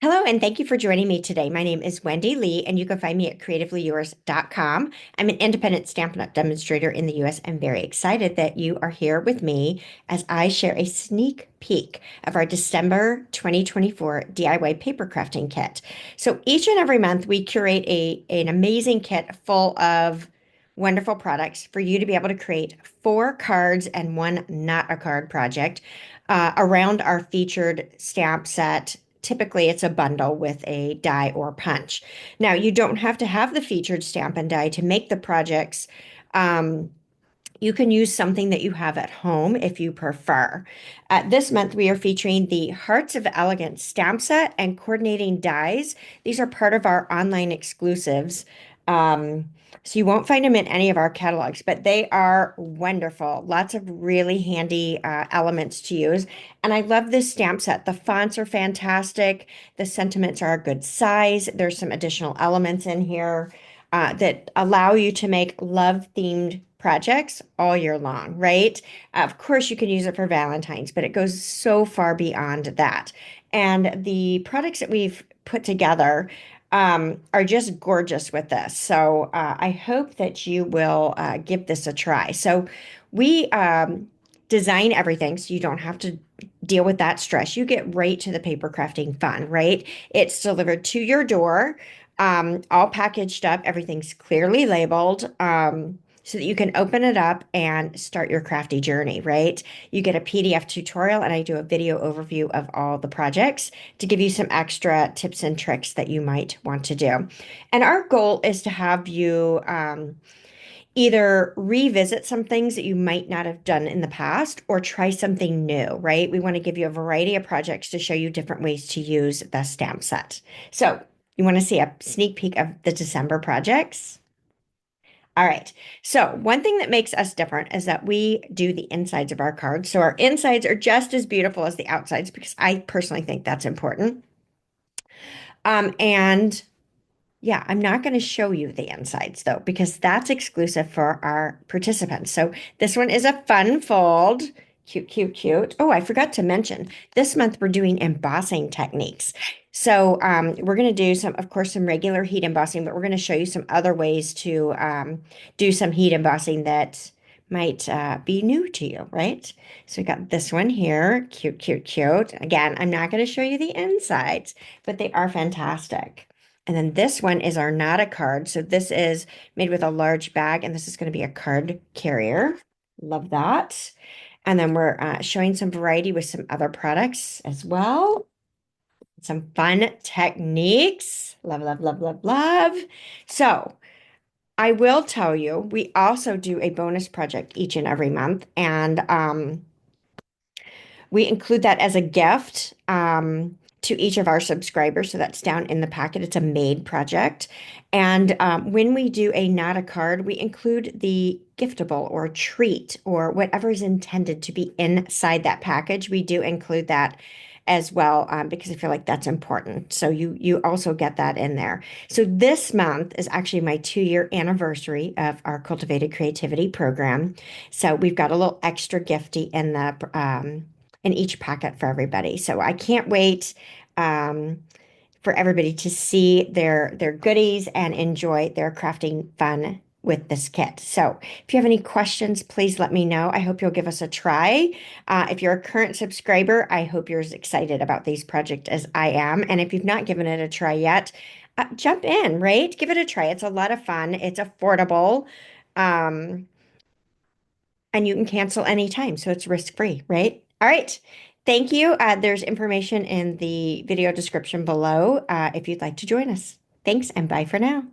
Hello, and thank you for joining me today. My name is Wendy Lee, and you can find me at CreativeLeeYours.com. I'm an independent Stampin' Up! Demonstrator in the US. I'm very excited that you are here with me as I share a sneak peek of our December 2024 DIY paper crafting kit. So each and every month, we curate an amazing kit full of wonderful products for you to be able to create 4 cards and one not a card project around our featured stamp set. Typically, it's a bundle with a die or punch. Now, you don't have to have the featured stamp and die to make the projects. Um, you can use something that you have at home if you prefer. This month, we are featuring the Hearts of Elegance stamp set and coordinating dies. These are part of our online exclusives. Um, so you won't find them in any of our catalogs, but they are wonderful. Lots of really handy elements to use. And I love this stamp set. The fonts are fantastic. The sentiments are a good size. There's some additional elements in here that allow you to make love-themed projects all year long, right? Of course, you can use it for Valentine's, but it goes so far beyond that. And the products that we've put together are just gorgeous with this. So I hope that you will give this a try. So we design everything so you don't have to deal with that stress. You get right to the paper crafting fun, right? It's delivered to your door, all packaged up. Everything's clearly labeled. So that you can open it up and start your crafty journey, right? You get a PDF tutorial, and I do a video overview of all the projects to give you some extra tips and tricks that you might want to do. And our goal is to have you either revisit some things that you might not have done in the past or try something new, right? We want to give you a variety of projects to show you different ways to use the stamp set. So, you want to see a sneak peek of the December projects? All right. So, one thing that makes us different is that we do the insides of our cards. So, our insides are just as beautiful as the outsides because I personally think that's important. And yeah, I'm not going to show you the insides though, because that's exclusive for our participants. So this one is a fun fold. Cute, cute, cute. Oh, I forgot to mention this month we're doing embossing techniques. So we're going to do some, of course, some regular heat embossing, but we're going to show you some other ways to do some heat embossing that might be new to you, right? So we got this one here. Cute, cute, cute. Again, I'm not going to show you the insides, but they are fantastic. And then this one is our not a card. So this is made with a large bag, and this is going to be a card carrier. Love that. And then we're showing some variety with some other products as well. Some fun techniques. Love, love, love, love, love. So I will tell you, we also do a bonus project each and every month. And we include that as a gift to each of our subscribers. So that's down in the packet. It's a made project. And when we do a not a card, we include the giftable or treat or whatever is intended to be inside that package. We do include that as well because I feel like that's important. So you also get that in there. So this month is actually my 2-year anniversary of our Cultivated Creativity program. So we've got a little extra gifty in each packet for everybody. So I can't wait for everybody to see their goodies and enjoy their crafting fun with this kit. So if you have any questions, please let me know. I hope you'll give us a try. If you're a current subscriber, I hope you're as excited about these projects as I am. And if you've not given it a try yet, jump in, right? Give it a try. It's a lot of fun. It's affordable. Um, and you can cancel anytime, so it's risk-free, right? All right. Thank you. There's information in the video description below if you'd like to join us. Thanks, and bye for now.